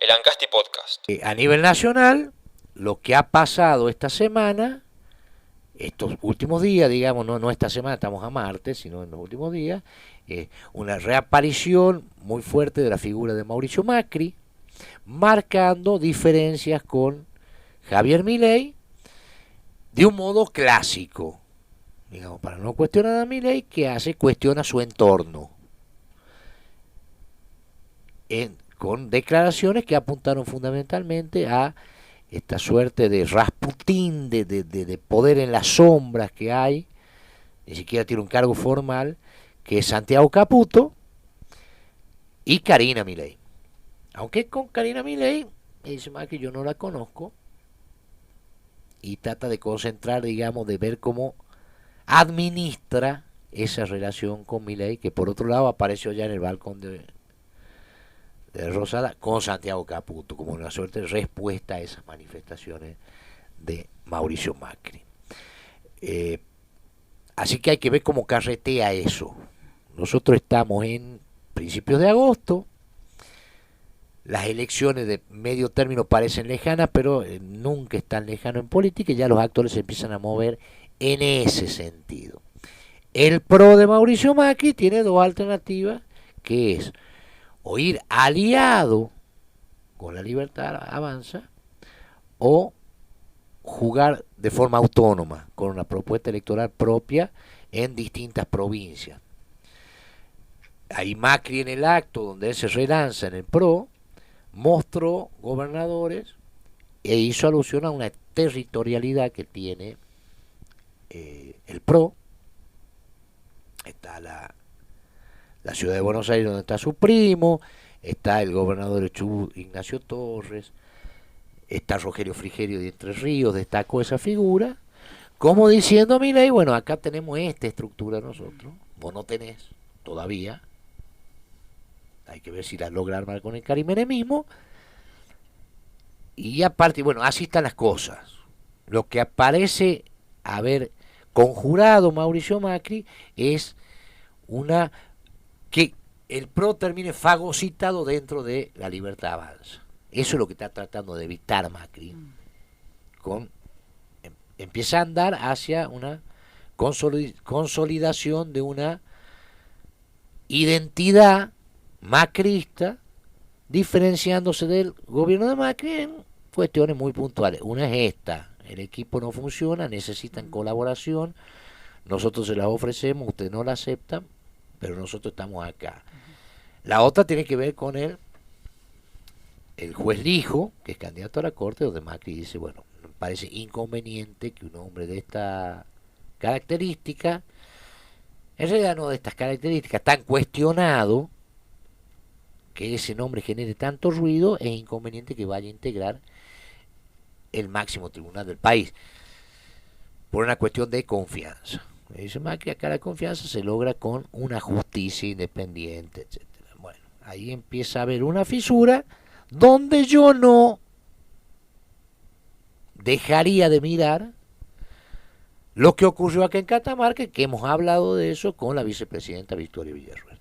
El Ancasti Podcast. A nivel nacional, lo que ha pasado esta semana, estos últimos días, digamos, no esta semana, estamos a martes, sino en los últimos días, una reaparición muy fuerte de la figura de Mauricio Macri, marcando diferencias con Javier Milei de un modo clásico. Digamos, para no cuestionar a Milei, que hace? Cuestiona su entorno. Con declaraciones que apuntaron fundamentalmente a esta suerte de Rasputín, de poder en las sombras que hay, ni siquiera tiene un cargo formal, que es Santiago Caputo y Karina Milei. Aunque con Karina Milei, dice más que yo no la conozco, y trata de concentrar, digamos, de ver cómo administra esa relación con Milei, que por otro lado apareció ya en el balcón de Rosada con Santiago Caputo, como una suerte de respuesta a esas manifestaciones de Mauricio Macri. Así que hay que ver cómo carretea eso. Nosotros estamos en principios de agosto, las elecciones de medio término parecen lejanas, pero nunca están lejanas en política y ya los actores se empiezan a mover en ese sentido. El PRO de Mauricio Macri tiene dos alternativas, que es o ir aliado con la Libertad Avanza o jugar de forma autónoma con una propuesta electoral propia en distintas provincias. Ahí Macri, en el acto donde él se relanza en el PRO, mostró gobernadores e hizo alusión a una territorialidad que tiene el PRO. Está la ciudad de Buenos Aires, donde está su primo, está el gobernador de Chubut, Ignacio Torres, está Rogelio Frigerio de Entre Ríos, destacó esa figura, como diciendo a Milei, bueno, acá tenemos esta estructura nosotros, vos no tenés todavía, hay que ver si la logra armar con el carimenemismo, y aparte, bueno, así están las cosas. Lo que parece haber conjurado Mauricio Macri es una que el PRO termine fagocitado dentro de la Libertad Avanza. Eso es lo que está tratando de evitar Macri. Empieza a andar hacia una consolidación de una identidad macrista, diferenciándose del gobierno de Macri en cuestiones muy puntuales. Una es esta: el equipo no funciona, necesitan colaboración, nosotros se las ofrecemos, ustedes no la aceptan, pero nosotros estamos acá. La otra tiene que ver con el juez Lijo, que es candidato a la corte, donde Macri dice, bueno, me parece inconveniente que un hombre de esta característica, en realidad no de estas características, tan cuestionado, que ese nombre genere tanto ruido, es inconveniente que vaya a integrar el máximo tribunal del país, por una cuestión de confianza. Me dice Macri, acá la confianza se logra con una justicia independiente, etcétera. Bueno, ahí empieza a haber una fisura donde yo no dejaría de mirar lo que ocurrió acá en Catamarca, que hemos hablado de eso con la vicepresidenta Victoria Villarruel.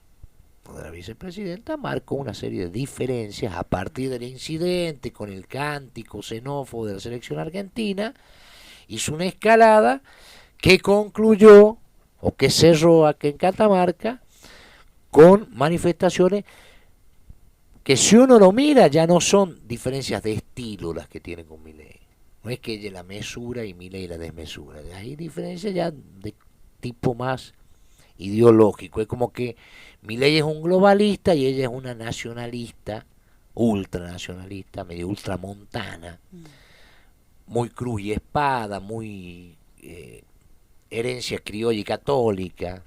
La vicepresidenta marcó una serie de diferencias a partir del incidente con el cántico xenófobo de la selección argentina, hizo una escalada que concluyó o que cerró aquí en Catamarca con manifestaciones que, si uno lo mira, ya no son diferencias de estilo las que tiene con Milei. No es que ella la mesura y Milei la desmesura. Hay diferencias ya de tipo más ideológico. Es como que Milei es un globalista y ella es una nacionalista, ultranacionalista, medio ultramontana, muy cruz y espada, muy herencia criolla y católica.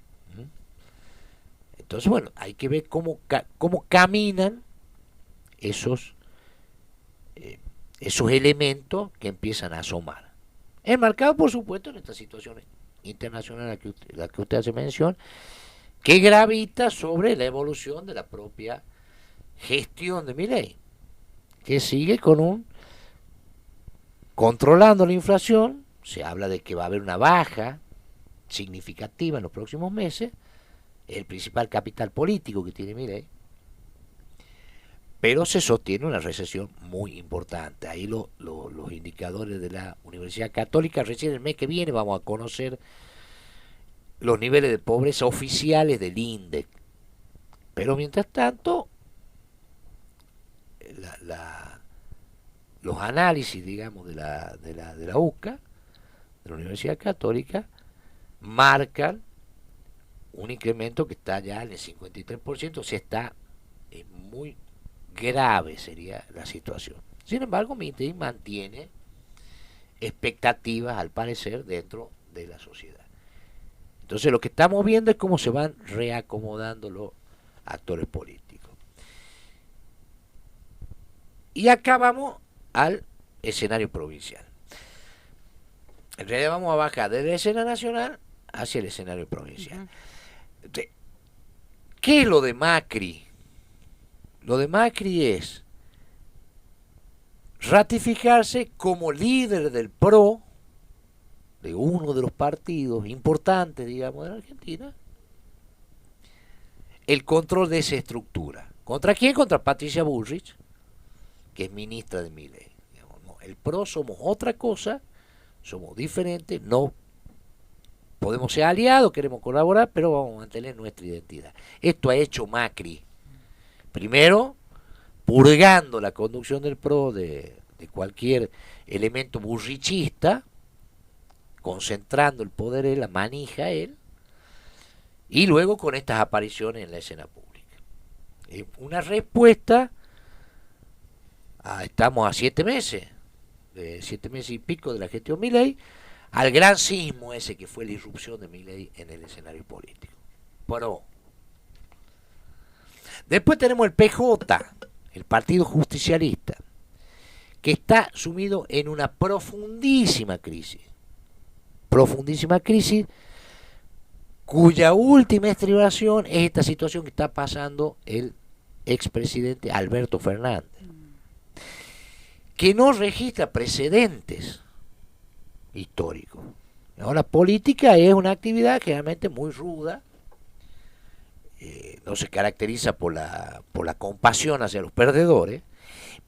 Entonces, bueno, hay que ver cómo caminan esos, esos elementos que empiezan a asomar. Enmarcado, por supuesto, en esta situación internacional a la que usted hace mención, que gravita sobre la evolución de la propia gestión de Milei, que sigue controlando la inflación. Se habla de que va a haber una baja significativa en los próximos meses, el principal capital político que tiene Milei, pero se sostiene una recesión muy importante. Ahí los indicadores de la Universidad Católica, recién el mes que viene vamos a conocer los niveles de pobreza oficiales del INDEC. Pero mientras tanto, los análisis, digamos, de la UCA, de la Universidad Católica, marcan un incremento que está ya en el 53%, o sea, está muy grave sería la situación. Sin embargo, MITEI mantiene expectativas, al parecer, dentro de la sociedad. Entonces, lo que estamos viendo es cómo se van reacomodando los actores políticos. Y acá vamos al escenario provincial. En realidad vamos a bajar desde la escena nacional hacia el escenario provincial. Entonces, ¿qué es lo de Macri? Lo de Macri es ratificarse como líder del PRO, de uno de los partidos importantes, digamos, de la Argentina, el control de esa estructura. ¿Contra quién? Contra Patricia Bullrich, que es ministra de Milei. No, el PRO somos otra cosa, somos diferentes, no podemos ser aliados, queremos colaborar, pero vamos a mantener nuestra identidad. Esto ha hecho Macri. Primero, purgando la conducción del PRO de cualquier elemento burrichista, concentrando el poder en la manija él, y luego con estas apariciones en la escena pública. Una respuesta, estamos a 7 meses, 7 meses y pico de la gestión Milei, al gran sismo ese que fue la irrupción de Milei en el escenario político. Pero después tenemos el PJ, el Partido Justicialista, que está sumido en una profundísima crisis, cuya última estribación es esta situación que está pasando el expresidente Alberto Fernández, que no registra precedentes históricos. La política es una actividad generalmente muy ruda, no se caracteriza por la compasión hacia los perdedores,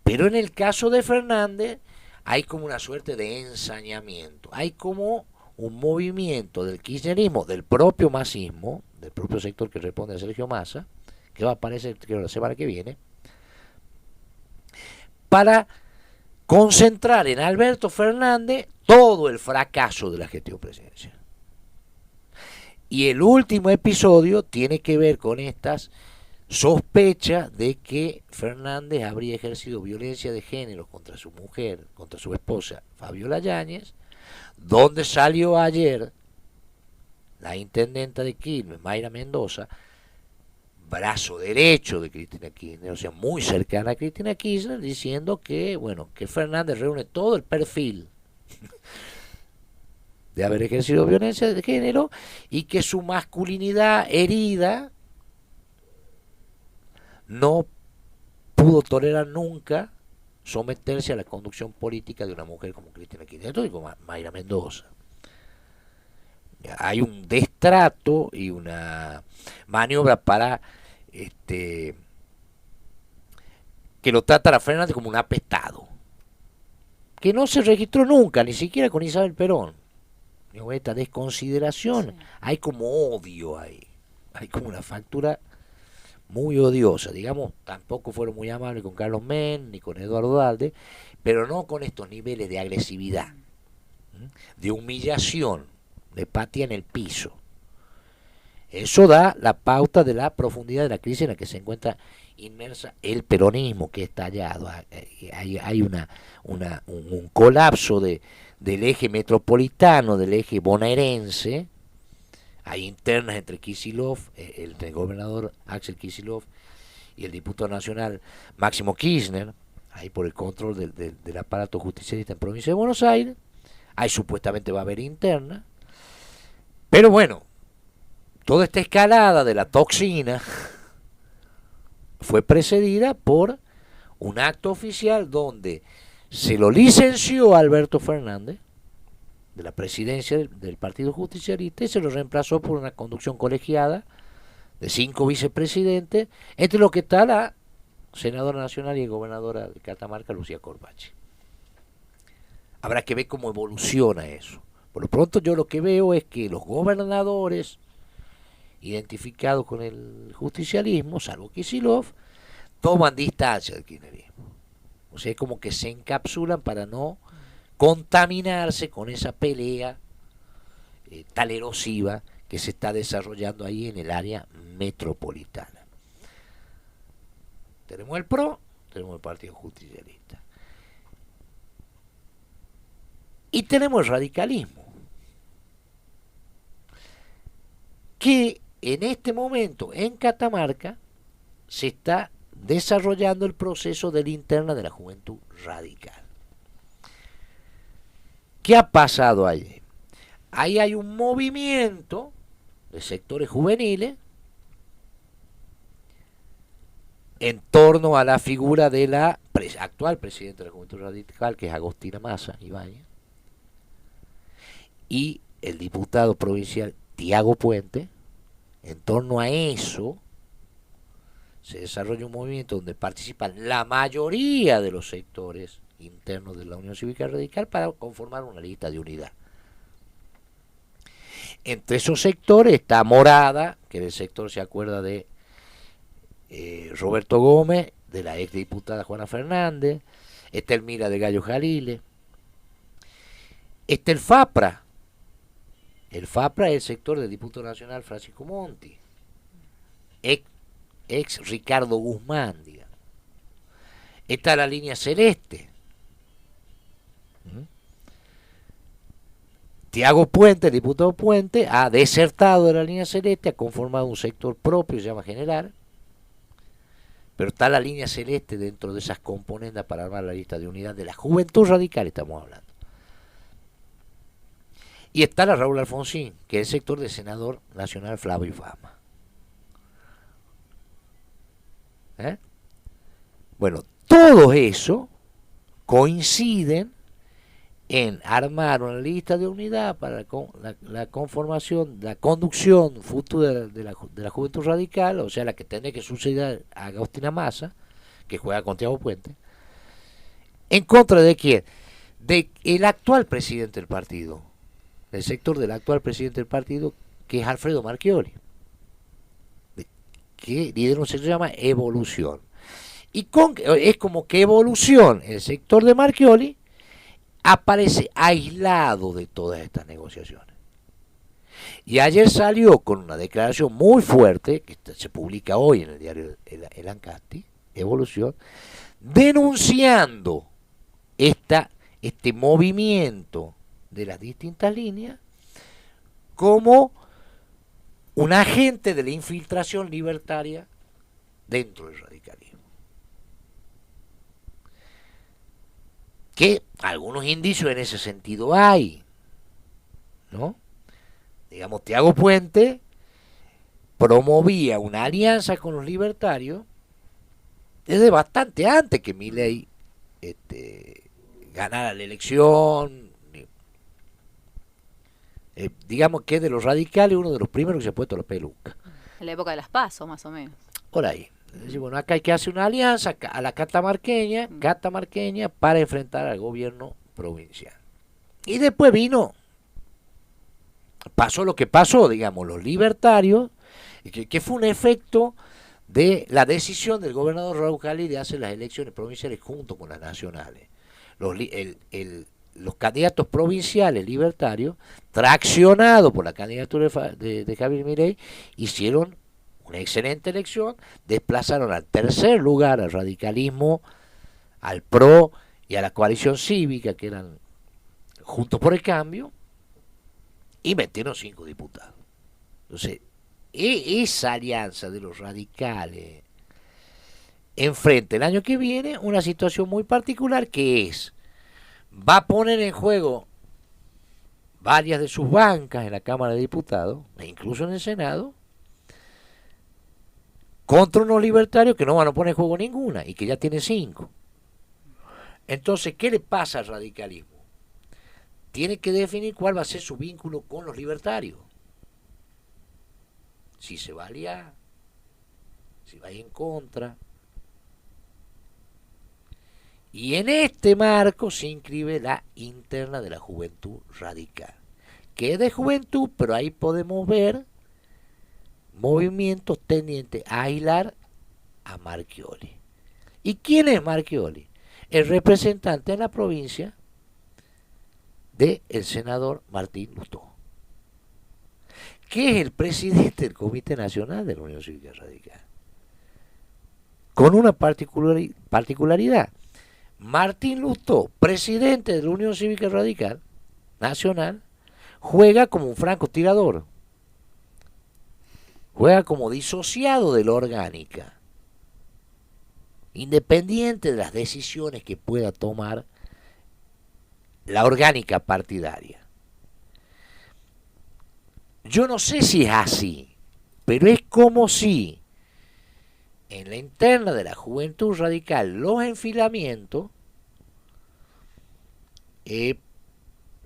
pero en el caso de Fernández hay como una suerte de ensañamiento, hay como un movimiento del kirchnerismo, del propio masismo, del propio sector que responde a Sergio Massa, que va a aparecer creo la semana que viene, para concentrar en Alberto Fernández todo el fracaso de la gestión presidencial. Y el último episodio tiene que ver con estas sospechas de que Fernández habría ejercido violencia de género contra su mujer, contra su esposa Fabiola Yáñez, donde salió ayer la intendenta de Quilmes, Mayra Mendoza, brazo derecho de Cristina Kirchner, o sea, muy cercana a Cristina Kirchner, diciendo que, bueno, que Fernández reúne todo el perfil de haber ejercido violencia de género y que su masculinidad herida no pudo tolerar nunca someterse a la conducción política de una mujer como Cristina Kirchner. Esto digo Mayra Mendoza. Hay un destrato y una maniobra para que lo trata a Fernández como un apestado, que no se registró nunca, ni siquiera con Isabel Perón. Esta desconsideración, sí. Hay como odio ahí, hay como una factura muy odiosa, digamos. Tampoco fueron muy amables con Carlos Menem ni con Eduardo Duhalde, pero no con estos niveles de agresividad, de humillación, de patia en el piso. Eso da la pauta de la profundidad de la crisis en la que se encuentra inmersa el peronismo, que es tallado. Hay un colapso del eje metropolitano, del eje bonaerense. Hay internas entre Kicillof, el gobernador Axel Kicillof, y el diputado nacional Máximo Kirchner, ahí por el control del aparato justicialista en provincia de Buenos Aires. Ahí supuestamente va a haber interna. Pero bueno, toda esta escalada de la toxina fue precedida por un acto oficial donde se lo licenció a Alberto Fernández de la presidencia del Partido Justicialista y se lo reemplazó por una conducción colegiada de 5 vicepresidentes, entre los que está la senadora nacional, y gobernadora de Catamarca, Lucía Corbachi. Habrá que ver cómo evoluciona eso. Por lo pronto yo lo que veo es que los gobernadores identificados con el justicialismo, salvo Kicillof, toman distancia del kirchnerismo. O sea, es como que se encapsulan para no contaminarse con esa pelea tan erosiva que se está desarrollando ahí en el área metropolitana. Tenemos el PRO, tenemos el Partido Justicialista. Y tenemos el radicalismo, que en este momento en Catamarca se está desarrollando el proceso de la interna de la juventud radical. ¿Qué ha pasado allí? Ahí hay un movimiento de sectores juveniles en torno a la figura de la actual presidenta de la Juventud Radical, que es Agostina Massa Ibáñez, y el diputado provincial Tiago Puente. En torno a eso se desarrolla un movimiento donde participan la mayoría de los sectores internos de la Unión Cívica Radical para conformar una lista de unidad. Entre esos sectores está Morada, que del sector se acuerda de Roberto Gómez, de la ex diputada Juana Fernández, está el Mira de Gallo Jaliles, está el FAPRA. El FAPRA es el sector del diputado nacional Francisco Monti, ex Ricardo Guzmán, digamos. Está la línea celeste. Tiago Puente, el diputado Puente, ha desertado de la línea celeste, ha conformado un sector propio, se llama General, pero está la línea celeste dentro de esas componentes para armar la lista de unidad de la juventud radical, estamos hablando. Y está la Raúl Alfonsín, que es el sector del senador nacional Flavio Fama. Bueno, todo eso coinciden en armar una lista de unidad para la conformación, la conducción futura de la juventud radical, o sea, la que tiene que suceder a Agostina Massa, que juega con Tiago Puente, en contra de quién, de el actual presidente del partido, el sector del actual presidente del partido, que es Alfredo Marchioli, que lidera un sector que se llama Evolución. Y es como que Evolución, el sector de Marchioli, aparece aislado de todas estas negociaciones. Y ayer salió con una declaración muy fuerte, que se publica hoy en el diario El Ancasti, Evolución, denunciando este movimiento de las distintas líneas como un agente de la infiltración libertaria dentro del radicalismo. Que algunos indicios en ese sentido hay, ¿no? Digamos, Tiago Puente promovía una alianza con los libertarios desde bastante antes que Milei ganara la elección. Digamos que de los radicales uno de los primeros que se ha puesto la peluca. En la época de las PASO, más o menos. Por ahí. Decir, bueno, acá hay que hacer una alianza a la catamarqueña para enfrentar al gobierno provincial. Y después pasó lo que pasó, digamos, los libertarios, que fue un efecto de la decisión del gobernador Raúl Jalí de hacer las elecciones provinciales junto con las nacionales. Los candidatos provinciales libertarios, traccionados por la candidatura de Javier Milei, hicieron una excelente elección, desplazaron al tercer lugar al radicalismo, al PRO y a la coalición cívica, que eran Juntos por el Cambio, y metieron 5 diputados. Entonces, esa alianza de los radicales enfrenta el año que viene una situación muy particular, que va a poner en juego varias de sus bancas en la Cámara de Diputados, e incluso en el Senado, contra unos libertarios que no van a poner en juego ninguna y que ya tienen 5. Entonces, ¿qué le pasa al radicalismo? Tiene que definir cuál va a ser su vínculo con los libertarios. Si se va a aliar, si va a ir en contra. Y en este marco se inscribe la interna de la Juventud Radical, que es de juventud, pero ahí podemos ver movimientos tendientes a aislar a Marchioli. ¿Y quién es Marchioli? El representante en la provincia del senador Martín Lustó, que es el presidente del Comité Nacional de la Unión Cívica Radical. Con una particularidad. Martín Lustó, presidente de la Unión Cívica Radical Nacional, juega como un francotirador. Juega como disociado de la orgánica, independiente de las decisiones que pueda tomar la orgánica partidaria. Yo no sé si es así, pero es como si en la interna de la Juventud Radical los enfilamientos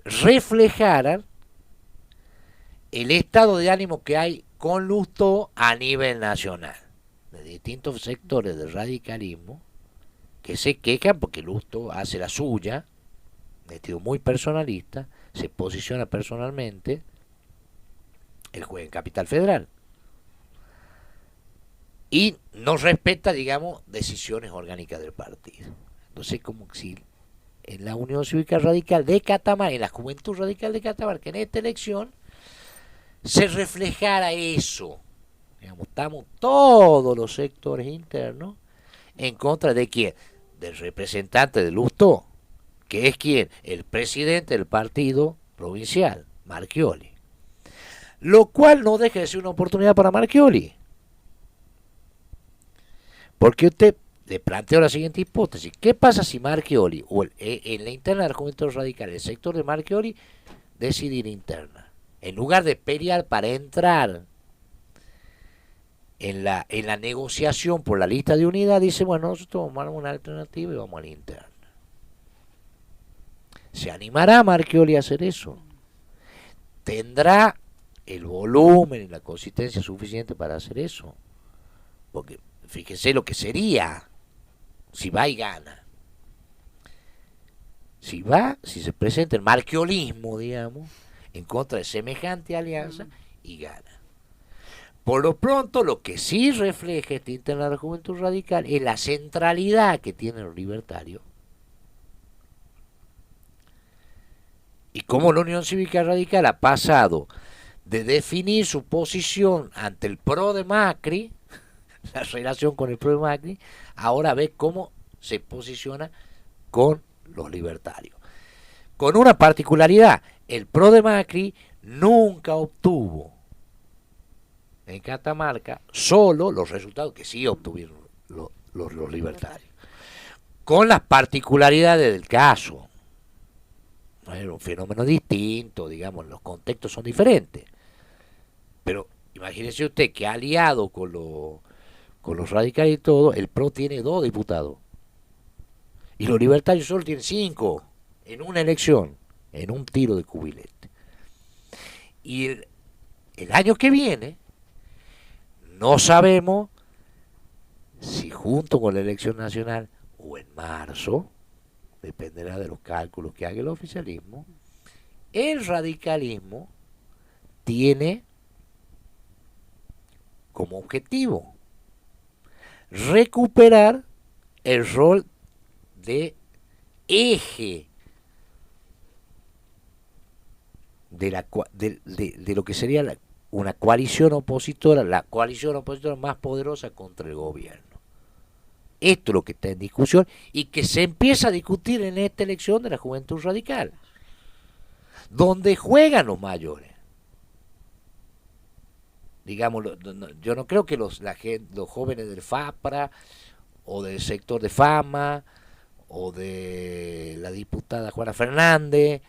reflejaran el estado de ánimo que hay con Lustó a nivel nacional, de distintos sectores del radicalismo que se quejan porque Lustó hace la suya, vestido muy personalista, se posiciona personalmente, él juega en Capital Federal y no respeta, digamos, decisiones orgánicas del partido. Entonces, como si en la Unión Cívica Radical de Catamarca, en la Juventud Radical de Catamarca, en esta elección, se reflejara eso. Digamos, estamos todos los sectores internos en contra de quién, del representante de Lustó, que es quien, el presidente del partido provincial, Marchioli. Lo cual no deja de ser una oportunidad para Marchioli. Porque usted le planteó la siguiente hipótesis: ¿qué pasa si Marchioli, o en la interna de la Juventud Radical, el sector de Marchioli, decide ir interna? En lugar de pelear para entrar en la negociación por la lista de unidad, dice, bueno, nosotros tomamos una alternativa y vamos a la interna. ¿Se animará Marchioli a hacer eso? ¿Tendrá el volumen y la consistencia suficiente para hacer eso? Porque fíjense lo que sería si va y gana. Si se presenta el marchiolismo, digamos, en contra de semejante alianza y gana. Por lo pronto, lo que sí refleja esta interna de la Juventud Radical es la centralidad que tienen los libertarios y cómo la Unión Cívica Radical ha pasado de definir su posición ante el PRO de Macri, la relación con el PRO de Macri, ahora ve cómo se posiciona con los libertarios. Con una particularidad: el PRO de Macri nunca obtuvo en Catamarca solo los resultados que sí obtuvieron los libertarios, con las particularidades del caso. Era un fenómeno distinto, digamos, los contextos son diferentes. Pero imagínese usted que aliado con los radicales y todo, el PRO tiene 2 diputados. Y los libertarios solo tienen 5 en una elección, en un tiro de cubilete. Y el año que viene, no sabemos si junto con la elección nacional o en marzo, dependerá de los cálculos que haga el oficialismo, el radicalismo tiene como objetivo recuperar el rol de eje de lo que sería una coalición opositora, la coalición opositora más poderosa contra el gobierno. Esto es lo que está en discusión y que se empieza a discutir en esta elección de la Juventud Radical, donde juegan los mayores. Digamos, yo no creo que los jóvenes del FAPRA o del sector de Fama o de la diputada Juana Fernández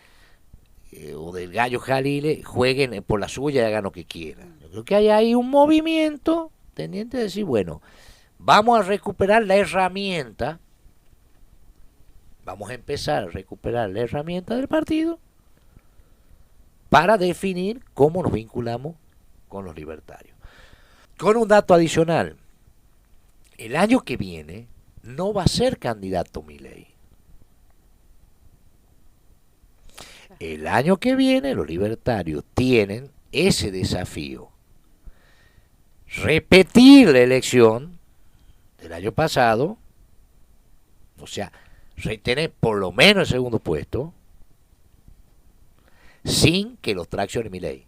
o del Gallo Jalile jueguen por la suya y hagan lo que quieran. Yo creo que hay ahí un movimiento tendiente a decir, bueno, vamos a recuperar la herramienta, vamos a empezar a recuperar la herramienta del partido para definir cómo nos vinculamos con los libertarios. Con un dato adicional: el año que viene no va a ser candidato Milei. El año que viene los libertarios tienen ese desafío. Repetir la elección del año pasado, o sea, retener por lo menos el segundo puesto, sin que los traccione Milei.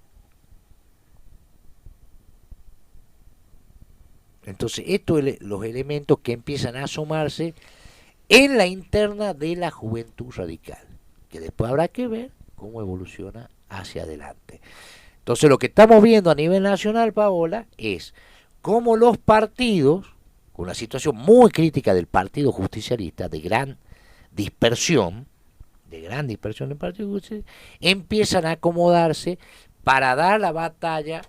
Entonces, estos los elementos que empiezan a asomarse en la interna de la Juventud Radical, que después habrá que ver cómo evoluciona hacia adelante. Entonces, lo que estamos viendo a nivel nacional, Paola, es cómo los partidos, con una situación muy crítica del Partido Justicialista, de gran dispersión del Partido Justicialista, empiezan a acomodarse para dar la batalla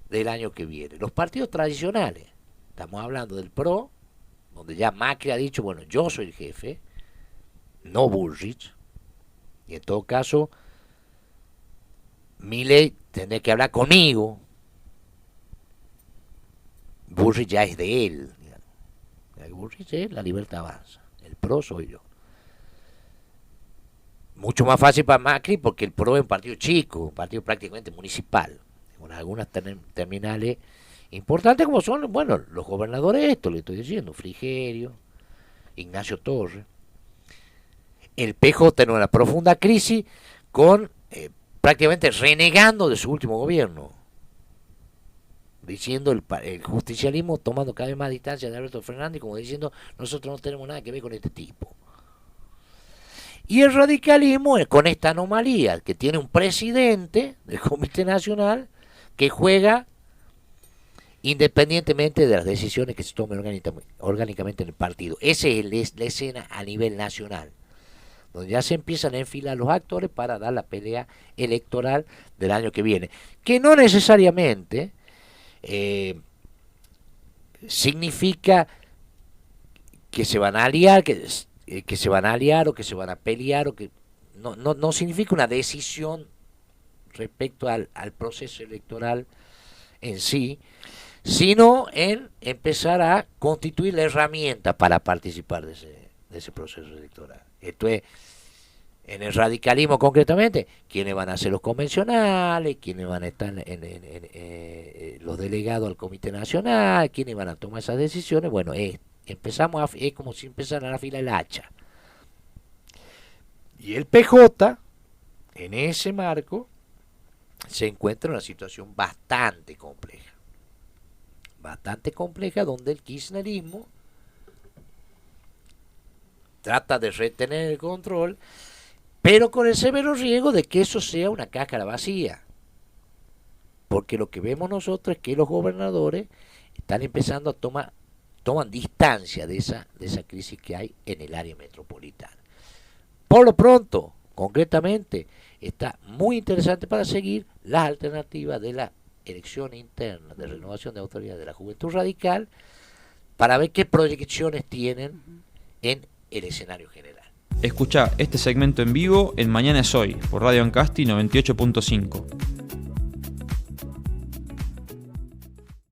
del año que viene. Los partidos tradicionales, estamos hablando del PRO, donde ya Macri ha dicho, bueno, yo soy el jefe, no Bullrich, y en todo caso, Milei tendrá que hablar conmigo, Bullrich ya es de él, el Bullrich es La Libertad Avanza, el PRO soy yo. Mucho más fácil para Macri porque el PRO es un partido chico, un partido prácticamente municipal, con algunas terminales importantes como son, bueno, los gobernadores, esto le estoy diciendo, Frigerio, Ignacio Torres. El PJ en una profunda crisis con prácticamente renegando de su último gobierno, diciendo el justicialismo tomando cada vez más distancia de Alberto Fernández, como diciendo nosotros no tenemos nada que ver con este tipo. Y el radicalismo con esta anomalía, que tiene un presidente del Comité Nacional que juega independientemente de las decisiones que se tomen orgánicamente en el partido. Esa es la escena a nivel nacional, donde ya se empiezan a enfilar los actores para dar la pelea electoral del año que viene, que no necesariamente significa que se van a aliar, que se van a aliar o que se van a pelear, o que no significa una decisión respecto al proceso electoral en sí, sino en empezar a constituir la herramienta para participar de ese proceso electoral. Esto es, en el radicalismo concretamente, quiénes van a ser los convencionales, quiénes van a estar los delegados al Comité Nacional, quiénes van a tomar esas decisiones. Bueno, es como si empezaran a afilar el hacha. Y el PJ, en ese marco, se encuentra en una situación bastante compleja, donde el kirchnerismo trata de retener el control, pero con el severo riesgo de que eso sea una cáscara vacía, porque lo que vemos nosotros es que los gobernadores están empezando a toman distancia de esa crisis que hay en el área metropolitana. Por lo pronto, concretamente, está muy interesante para seguir las alternativas de la elección interna de renovación de autoridad de la Juventud Radical, para ver qué proyecciones tienen en el escenario general. Escuchá este segmento en vivo en Mañana es Hoy por Radio Ancasti 98.5.